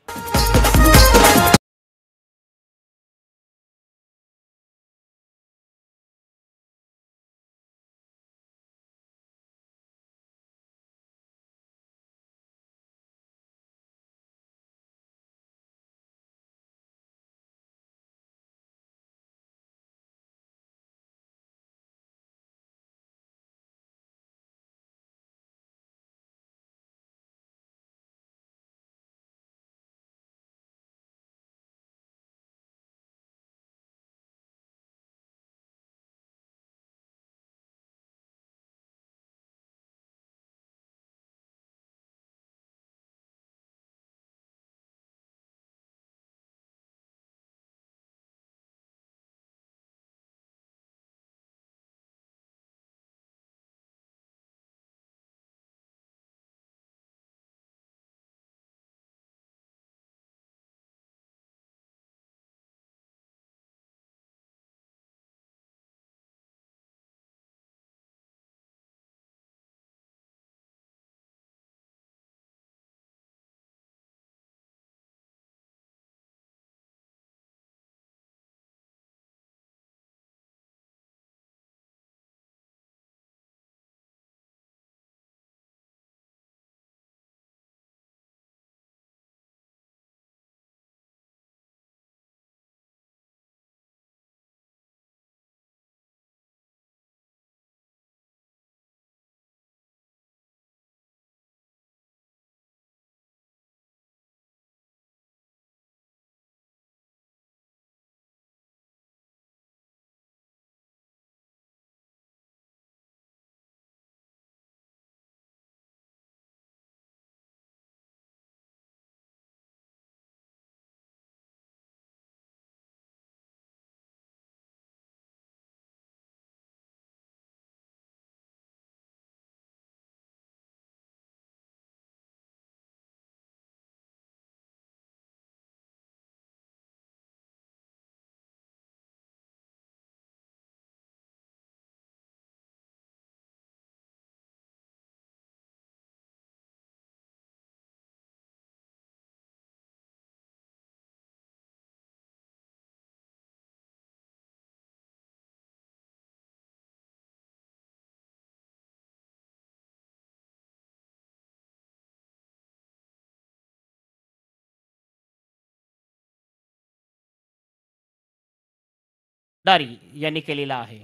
दारी यांनी केलेला आहे.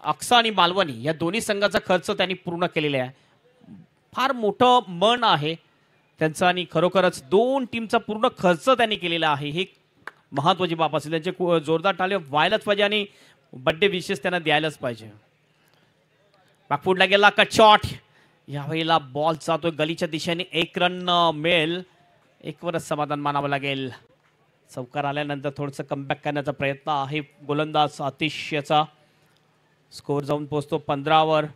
अक्सा आणि मालवणी या दोन्ही संघाचा खर्च त्यांनी पूर्ण केलेला आहे. फार मोठं मन आहे त्यांचं आणि खरोखरच 2 टीमचा पूर्ण खर्च त्यांनी केलेला आहे. हे महत्त्वाची बाब असेल. त्यांचे जोरदार टाळे व्हायलाच पाहिजे आणि बर्थडे विशेष त्यांना द्यायलाच पाहिजे. बॅकफूटला गेला कट शॉट. यावेळेला बॉल जातोय गलीच्या दिशेने. 1 रन मिळेल. 1 वरच समाधान मानावं लागेल. चौकार आल्यानंतर थोडंसं कमबॅक करण्याचा प्रयत्न आहे गोलंदाज आतिश याचा. स्कोर जाऊन पोहोचतो 15 वर.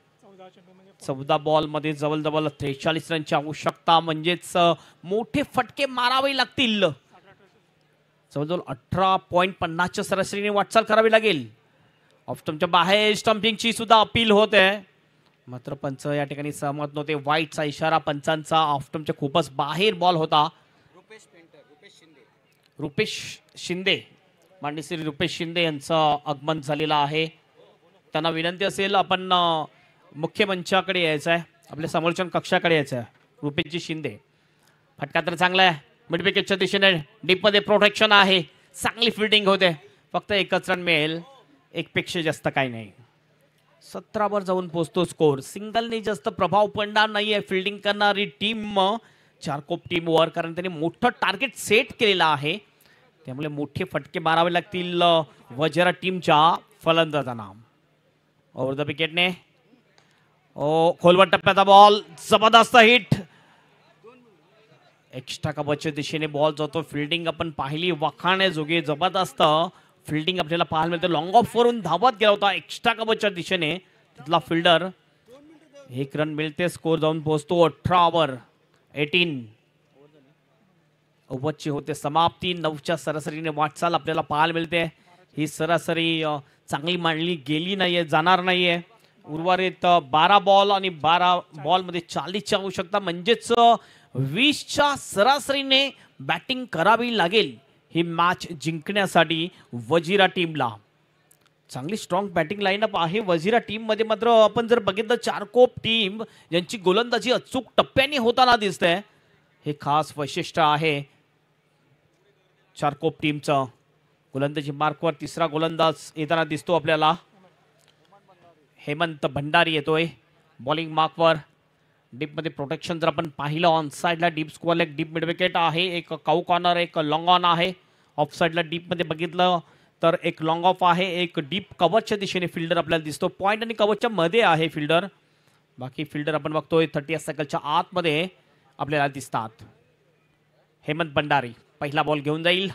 14 बॉलमध्ये जवळजवळ 43 रनची आवश्यकता. म्हणजेच मोठे फटके मारावे लागतील. जवळजवळ 18.50च्या सरासरीने वाटचाल करावी लागेल. ऑफ स्टंपच्या बाहेर स्टंपिंगची सुद्धा अपील होते. मात्र पंच या ठिकाणी सहमत नव्हते. वाईटचा इशारा पंचांचा. ऑफ स्टंपच्या खूपच बाहेर बॉल होता. रुपेश शिंदे मांडेश्री रुपेश शिंदे यांचं आगमन झालेलं आहे. त्यांना विनंती असेल आपण मुख्य मंचाकडे यायचं आहे. आपल्या समोरच्या कक्षाकडे यायचं आहे. रुपेशजी शिंदे. फटका तर चांगला आहे. मिड विकेटच्या दिशेने डीपमध्ये प्रोटेक्शन आहे. चांगली फिल्डिंग होते. फक्त 1च रन मिळेल. 1 पेक्षा जास्त काही नाही. 17 वर जाऊन पोहोचतो स्कोर. सिंगलने जास्त प्रभाव पडणार नाहीये फिल्डिंग करणारी टीम चारकोप टीमवर. कारण त्यांनी मोठं टार्गेट सेट केलेलं आहे. त्यामुळे मोठे फटके मारावे लागतील वजिरा टीमच्या फलंदाजांना. ओव्हर द विकेटने खोलवर टप्प्याचा बॉल, जबरदस्त हिट. एक्स्ट्रा कव्हरच्या दिशेने बॉल जातो. फिल्डिंग आपण पाहिली वाखाणण्याजोगे, जबरदस्त फिल्डिंग आपल्याला पाहायला मिळते. लॉंग ऑफ वरून धावत गेला होता एक्स्ट्रा कव्हरच्या दिशेने तिथला फिल्डर. 1 रन मिळते, स्कोर जाऊन पोहोचतो 18. ओव्हरची होते समाप्ती. 9च्या सरासरीने वाटचाल आपल्याला पाहायला मिळते. ही सरासरी चांगली मांडली गेली नाहीये, जाणार नाहीये. उर्वरित 12 बॉल आणि 12 बॉलमध्ये 40ची आवश्यकता, म्हणजेच 20च्या सरासरीने बॅटिंग करावी लागेल ही मॅच जिंकण्यासाठी वजिरा टीमला. चांगली स्ट्रॉंग बॅटिंग लाईनअप आहे वजिरा टीम मध्ये. मात्र आपण जर बघितलं चारकोप टीम ज्यांची गोलंदाजी अचूक टप्प्याने होताना दिसते, हे खास वैशिष्ट्य आहे चारकोप टीमचं. गोलंदाजी मार्कवर तिसरा गोलंदाज येताना दिसतो आपल्याला. हेमंत भंडारी येतोय बॉलिंग मार्कवर. डीपमध्ये प्रोटेक्शन जर आपण पाहिलं, ऑन साईडला deep square leg, deep mid wicket आहे. एक काऊ कॉर्नर, एक लॉंग ऑन आहे. ऑफ साईडला डीपमध्ये बघितलं तर एक लॉंग ऑफ आहे. एक डीप कव्हरच्या दिशेने फिल्डर आपल्याला दिसतो. पॉइंट आणि कव्हरच्या मध्ये आहे फिल्डर. बाकी फिल्डर आपण बघतोय 30 सर्कलच्या आतमध्ये आपल्याला दिसतात. हेमंत भंडारी पहिला बॉल घेऊन जाईल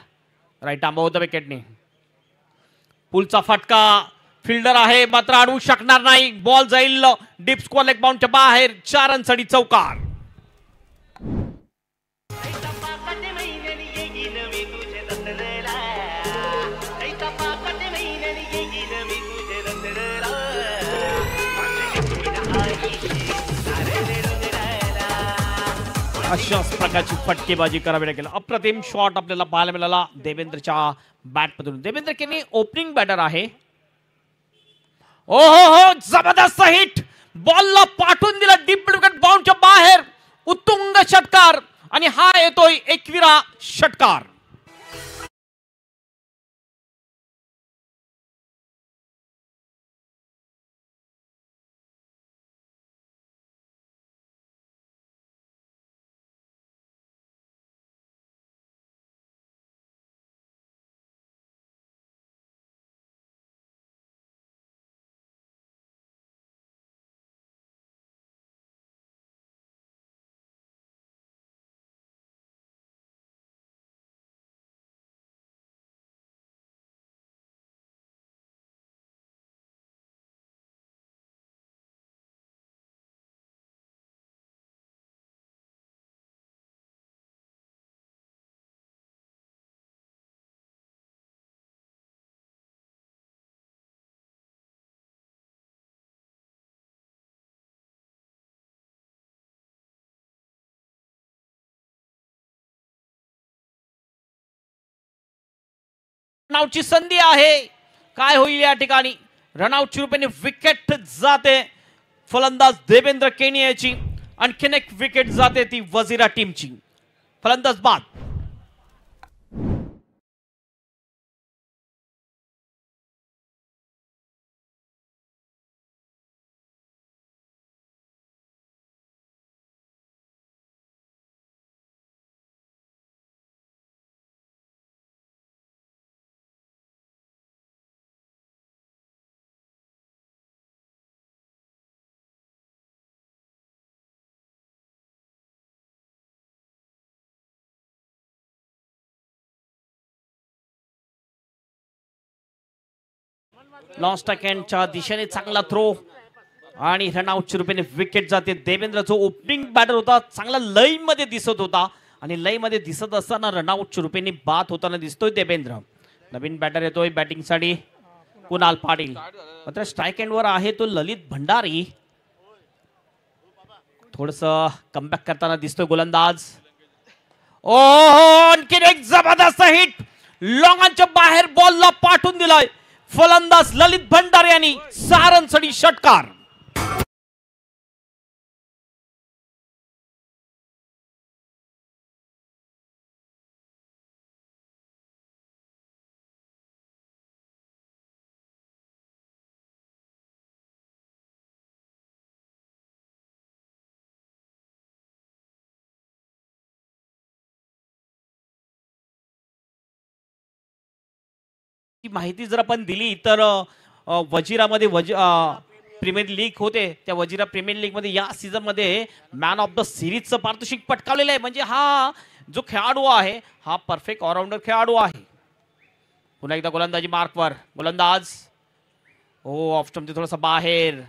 राईट आर्म ओव्हर द विकेटने. पुलचा फटका, फिल्डर आहे मात्र अडवू शकणार नाही. बॉल जाईल डीप स्क्वेअर लेग बाउंडच्या बाहेर. 4 रनसाठी चौकार. अशाच प्रकारची फटकेबाजी करावी लागेल. अप्रतिम शॉट आपल्याला पाहायला मिळाला देवेंद्रच्या बॅटमधून. देवेंद्र केनी ओपनिंग बॅटर आहे. ओ हो, जबरदस्त हिट. बॉलला पाठवून दिला डीप विकेट बाउंडच्या बाहेर. उत्तुंग षटकार आणि हा येतोय 21वा षटकार. रनआउटची संधी आहे. काय होईल या ठिकाणी? रनआउटच्या रूपाने विकेट जाते फलंदाज देवेंद्र केनियाची. आणखीन एक विकेट जाते ती वजिरा टीमची. फलंदाज बाद. लॉस्ट सेकंडच्या दिशेने चांगला थ्रो आणि रनआउटच्या रूपाने विकेट जाते. देवेंद्र जो ओपनिंग बॅटर होता चांगला लय मध्ये दिसत होता आणि लय मध्ये दिसत असताना रनआउटच्या रूपाने बाद होताना दिसतोय देवेंद्र. नवीन बॅटर येतोय बॅटिंग साठी कुणाल पाटील. मात्र स्ट्राईक एंड वर आहे तो ललित भंडारी. थोडस कमबॅक करताना दिसतोय गोलंदाज. ओ आणखीन एक जबरदस्त हिट. लॉंगांच्या बाहेर बॉलला पाठवून दिलाय फलंदाज ललित भंडारी यांनी. 6 रनसाठी षटकार. ची माहिती जर आपण दिली तर वजिरामध्ये प्रीमियर लीग होते, त्या वजिरा प्रीमियर लीग मध्ये या सीझन मध्ये मॅन ऑफ द सिरीजचं पारितोषिक पटकावलेलं आहे. म्हणजे हा जो खेळाडू आहे हा परफेक्ट ऑलराऊंडर खेळाडू आहे. पुन्हा एकदा गोलंदाजी मार्कवर, गोलंदाज ऑफ स्टंपचे थोडंसं बाहेर,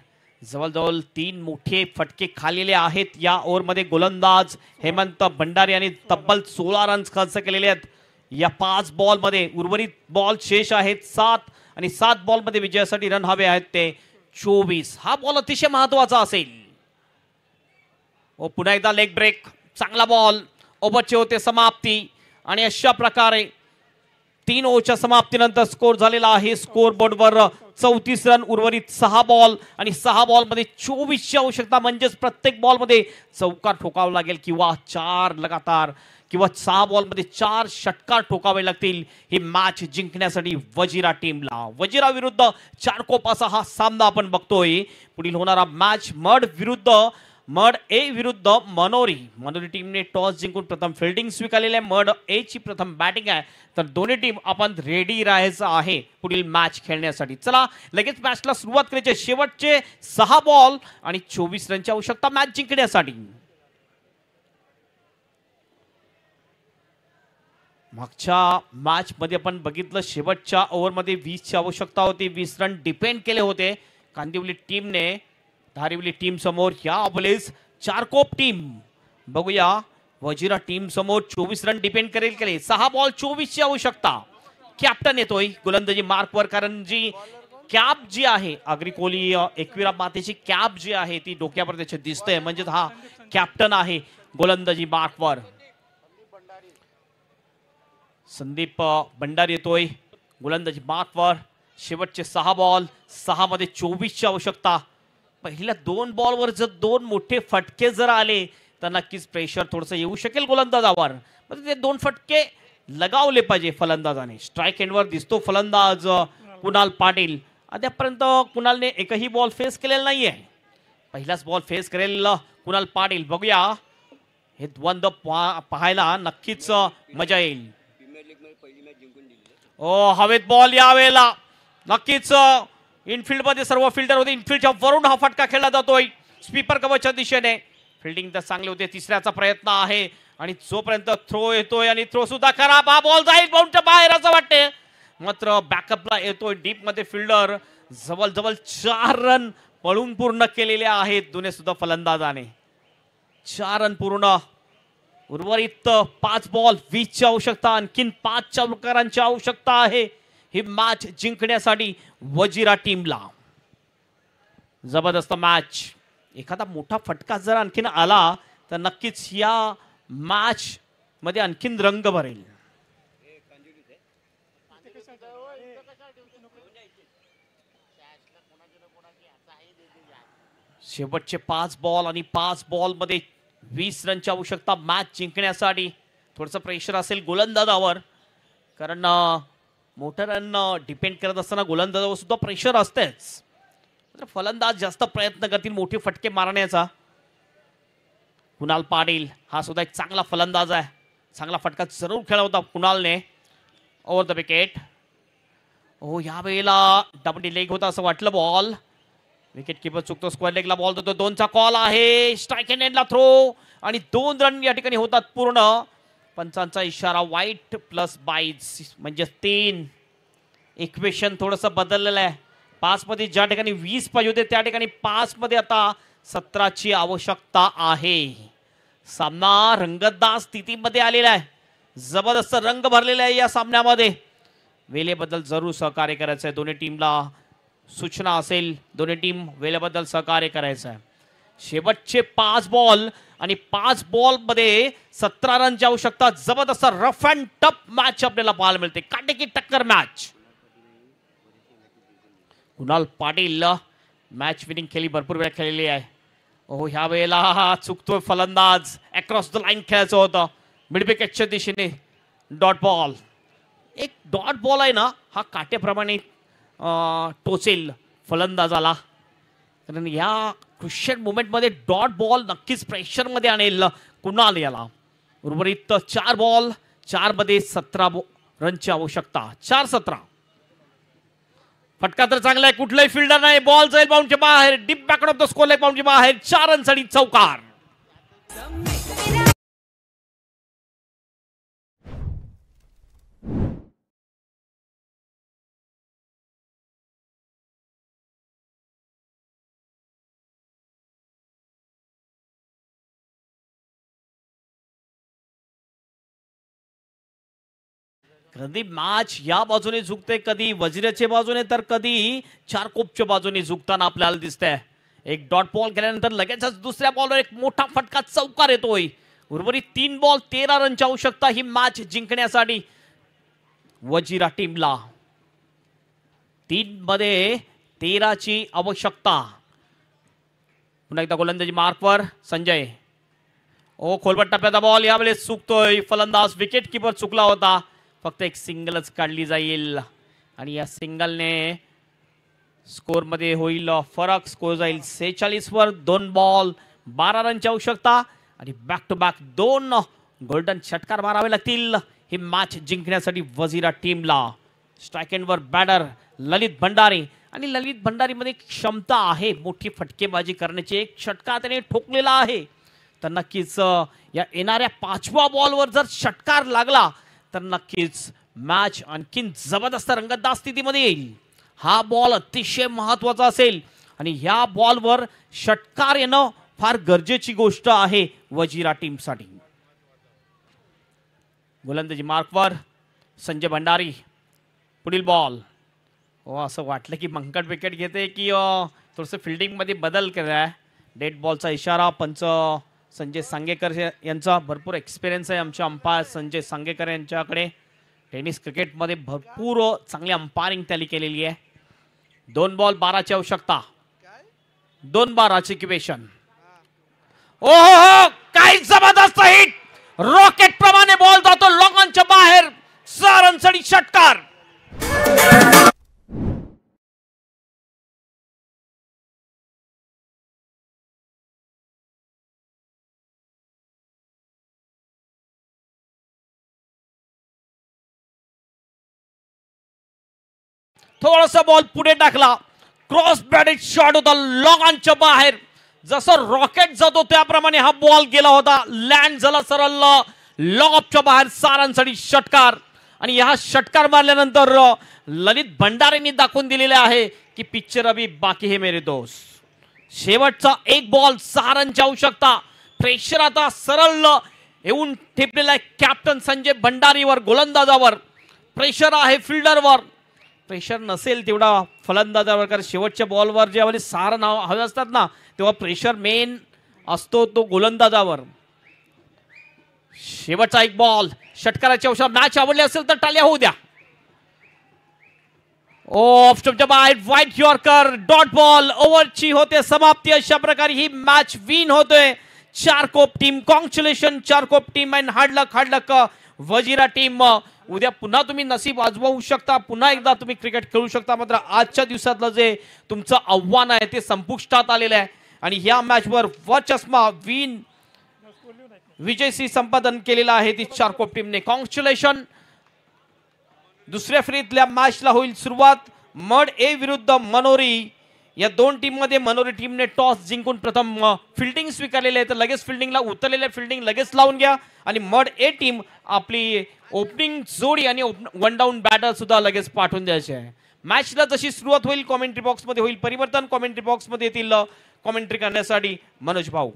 जवळजवळ 3 मोठे फटके खाल्लेले आहेत या ओव्हरमध्ये. गोलंदाज हेमंत भंडारी यांनी तब्बल 16 रन्स खर्च केलेले आहेत या 5 बॉलमध्ये. उर्वरित बॉल शेष आहेत 7 आणि 7 बॉलमध्ये विजयासाठी रन हवे आहेत ते 24. हा बॉल अतिशय महत्वाचा असेल. पुन्हा एकदा लेग ब्रेक, चांगला बॉल. ओव्हरचे होते समाप्ती आणि अशा प्रकारे 3 ओव्हरच्या समाप्तीनंतर स्कोर झालेला आहे स्कोर बोर्डवर 34 रन. उर्वरित 6 बॉल आणि 6 बॉलमध्ये 24ची आवश्यकता. म्हणजेच प्रत्येक बॉलमध्ये चौकार ठोकावा लागेल किंवा 4 लगातार किंवा 6 बॉलमध्ये 4 षटकार ठोकावे लागतील ही मॅच जिंकण्यासाठी वजिरा टीमला. वजिरा विरुद्ध चारकोप असा हा सामना आपण बघतोय. पुढील होणारा मॅच मड ए विरुद्ध मनोरी. मनोरी टीमने टॉस जिंकून प्रथम फिल्डिंग स्वीकारलेली आहे. मड ए ची प्रथम बॅटिंग आहे. तर दोन्ही टीम आपण रेडी राहायचं आहे पुढील मॅच खेळण्यासाठी. चला लगेच मॅचला सुरुवात करायची. शेवटचे 6 बॉल आणि 24 रनची आवश्यकता मॅच जिंकण्यासाठी. मागच्या मॅच मध्ये आपण बघितलं शेवटच्या ओव्हरमध्ये 20ची आवश्यकता होती. 20 रन डिपेंड केले होते कांदिवली टीमने धारिवली टीम समोर. या अबलेस चारकोप टीम बघूया वजिरा टीम समोर 24 रन डिपेंड करेल केले. 6 बॉल 24ची आवश्यकता. कॅप्टन येतोय गोलंदाजी मार्कवर, कारण जी कॅप जी आहे अग्री कोहली एकविरा मातेची कॅप जी आहे ती डोक्यावर त्याच्या दिसते. म्हणजे हा कॅप्टन आहे गोलंदाजी मार्कवर. संदीप भंडारी येतोय गोलंदाजी मार्कवर. शेवटचे 6 बॉल 6 मध्ये 24ची आवश्यकता. पहिल्या 2 बॉलवर जर 2 मोठे फटके जर आले तर नक्कीच प्रेशर थोडंसं येऊ शकेल गोलंदाजावर. म्हणजे ते 2 फटके लगावले पाहिजे फलंदाजाने. स्ट्राईक एंडवर दिसतो फलंदाज कुणाल पाटील. अद्यापर्यंत कुणालने एकही बॉल फेस केलेला नाहीये. पहिलाच बॉल फेस करेल कुणाल पाटील. बघूया हे द्वंद्व पाहायला नक्कीच मजा येईल. हवेत बॉल यावेळेला नक्कीच इनफिल्ड मध्ये सर्व फिल्डर होते. इनफिल्डच्या वरून हा फटका खेळला जातोय स्वीपर कव्हरच्या दिशेने. फिल्डिंग तर चांगली होते. तिसऱ्याचा प्रयत्न आहे आणि जोपर्यंत थ्रो येतोय आणि थ्रो सुद्धा खराब. हा बॉल जाईल बाउंडच्या बाहेर असं वाटते. मात्र बॅकअपला येतोय डीप मध्ये फिल्डर. जवळजवळ 4 रन पळून पूर्ण केलेले आहेत दोन्ही सुद्धा फलंदाजाने. 4 रन पूर्ण. उर्वरित 5 बॉल 20ची आवश्यकता. आणखीन 5 चौकारांची आवश्यकता आहे ही मॅच जिंकण्यासाठी वजिरा टीमला. जबरदस्त मॅच. एखादा मोठा फटका जर आणखीन आला तर नक्कीच या मॅच मध्ये आणखीन रंग भरेल. शेवटचे 5 बॉल आणि 5 बॉल मध्ये 20 रनची आवश्यकता मॅच जिंकण्यासाठी. थोडंसं प्रेशर असेल गोलंदाजावर, कारण मोठं रन डिपेंड करत असताना गोलंदाजावर सुद्धा प्रेशर असतेच. फलंदाज जास्त प्रयत्न करतील मोठे फटके मारण्याचा. कुणाल पाटील हा सुद्धा एक चांगला फलंदाज आहे. चांगला फटका जरूर खेळला होता कुणालने. Over the wicket. यावेळेला डबल लेग होता असं वाटलं. बॉल विकेट किपर चुकतो. स्क्वेअर लेगला बॉल देतो. 2चा कॉल आहे. स्ट्राईक एंडला थ्रो आणि 2 रन या ठिकाणी होतात पूर्ण. पंचांचा इशारा वाईट प्लस बाईट्स म्हणजे 3. इक्वेशन थोडंसं बदललेलं आहे. 5 मध्ये ज्या ठिकाणी 20 पाहिजे होते त्या ठिकाणी 5 मध्ये आता 17ची आवश्यकता आहे. सामना रंगतदार स्थितीमध्ये आलेला आहे. जबरदस्त रंग भरलेला आहे या सामन्यामध्ये. वेळेबद्दल जरूर सहकार्य करायचं आहे. दोन्ही टीमला सूचना असेल. दोन्ही टीम वेळेबद्दल सहकार्य करायचं आहे. शेवटचे 5 बॉल आणि 5 बॉल मध्ये 17 रनची आवश्यकता. जबरदस्त रफ अँड टफ मॅच आपल्याला पाहायला मिळते. काटेकी टक्कर match. Kunal Patil match winning खेळी भरपूर वेळा खेळलेली आहे. ह्या वेळेला चुकतोय फलंदाज. अक्रॉस द लाईन खेळायचं होतं मिड विकेटच्या दिशेने. Dot ball. एक डॉट बॉल आहे ना हा काट्याप्रमाणे टोचेल फलंदाजाला, कारण या क्रुशियल मोमेंटमध्ये डॉट बॉल नक्कीच प्रेशरमध्ये आणेल कुणाल याला. उर्वरित 4 बॉल 4 मध्ये 17 रनची आवश्यकता. 4-17. फटका तर चांगला आहे, कुठलाही फिल्डर नाही, बॉल जाईल बाउंडच्या बाहेर, deep backward of the score line बाउंडच्या बाहेर, 4 रनसाठी चौकार. कधी मॅच या बाजूने झुकते, कधी वजिराच्या बाजूने, तर कधी चारकोपच्या बाजूने झुकताना आपल्याला दिसतंय. एक डॉट बॉल केल्यानंतर लगेचच दुसऱ्या बॉलवर एक मोठा फटका चौकार येतोय. उर्वरित 3 बॉल 13 रनची आवश्यकता ही मॅच जिंकण्यासाठी वजिरा टीमला. 3 मध्ये 13ची आवश्यकता. पुन्हा एकदा गोलंदाजी मार्कवर संजय. खोलपट टप्प्याचा बॉल यावेळेस चुकतोय फलंदाज, विकेट किपर चुकला होता, फक्त एक सिंगलच काढली जाईल आणि या सिंगलने स्कोर मध्ये होईल फरक. स्कोर जाईल 46 वर. 2 बॉल 12 रनची आवश्यकता आणि बॅक टू बॅक 2 गोल्डन षटकार मारावे लागतील ही मॅच जिंकण्यासाठी वजिरा टीमला. स्ट्राईक एंडवर बॅटर ललित भंडारी आणि ललित भंडारी मध्ये क्षमता आहे मोठी फटकेबाजी करण्याची. एक षटकार त्याने ठोकलेला आहे, तर नक्कीच या येणाऱ्या 5व्या बॉलवर जर षटकार लागला तर नक्कीच मॅच आणखीन जबरदस्त रंगतदार स्थितीमध्ये येईल. हा बॉल अतिशय महत्वाचा असेल आणि ह्या बॉलवर षटकार येणं फार गरजेची गोष्ट आहे वजिरा टीमसाठी. गोलंदाजी मार्कवर संजय भंडारी. पुढील बॉल. असं वाटलं की मंकट विकेट घेते की थोडंसं फिल्डिंग मध्ये बदल केलाय. डेड बॉलचा इशारा पंच संजय सांगेकर यांचा. भरपूर एक्सपिरियन्स आहे आमच्या अंपायर संजय सांगेकर यांच्याकडे. टेनिस क्रिकेटमध्ये भरपूर चांगली अंपायरिंग त्यांनी केलेली आहे. 2 बॉल 12ची आवश्यकता. 2-12ची इक्वेशन. ओहो, काय जबरदस्त हिट. रॉकेट प्रमाणे बॉल जातो लॉंग ऑनच्या बाहेर. 6 रनसाठी षटकार. थोडासा बॉल पुढे टाकला, क्रॉस बॅटेड शॉट होता लॉंग ऑनच्या बाहेर. जसं रॉकेट जातो त्याप्रमाणे हा बॉल गेला होता, लँड झाला सरळ लॉंग ऑफच्या बाहेर. 6 रनसाठी षटकार आणि हा षटकार मारल्यानंतर ललित भंडारेंनी दाखवून दिलेले आहे की पिक्चर अभी बाकी है मेरे दोस्त. शेवटचा 1 बॉल 6 रनची आवश्यकता. प्रेशर आता सरळ येऊन ठेपलेला आहे कॅप्टन संजय भंडारीवर, गोलंदाजावर. प्रेशर आहे फिल्डरवर, प्रेशर नसेल तेवढा फलंदाजावर, कारण शेवटच्या बॉलवर ज्यावेळी 6 रन हवे असतात ना तेव्हा प्रेशर मेन असतो तो गोलंदाजावर. शेवटचा 1 बॉल षटकाराची आवश्यकता. मॅच आवडली असेल तर टाळ्या होऊ द्या. ऑफ स्टंपच्या बाहेर वाईट यॉर्कर, डॉट बॉल. ओव्हरची होते समाप्ती. अशा प्रकारे ही मॅच विन होतोय Charkop team. Congratulation Charkop team and hard luck Vajira team. उद्या पुन्हा तुम्ही नसीब आजमावू शकता, पुन्हा एकदा तुम्ही क्रिकेट खेळू शकता. मात्र आजच्या दिवसातलं जे तुमचं आव्हान आहे ते संपुष्टात आलेलं आहे आणि ह्या मॅचवर चष्मा विजयसी संपादन केलेला आहे ती चारकोप टीमने. कॉंग्रॅच्युलेशन. दुसऱ्या फेरीतल्या मॅचला होईल सुरुवात. मड ए विरुद्ध मनोरी. या 2 टीम मध्ये मनोरी टीमने टॉस जिंकून प्रथम फिल्डिंग स्वीकारलेली आहे, तर लगेच फिल्डिंगला उतरलेल्या फिल्डिंग लगेच लावून घ्या. आणि मड ए टीम आपली ओपनिंग जोडी आणि 1 डाऊन बॅटर सुद्धा लगेच पाठवून द्यायचे आहे. मॅचला जशी सुरुवात होईल कॉमेंट्री बॉक्स मध्ये होईल परिवर्तन. कॉमेंट्री बॉक्स मध्ये येतील कॉमेंट्री करण्यासाठी मनोज भाऊ.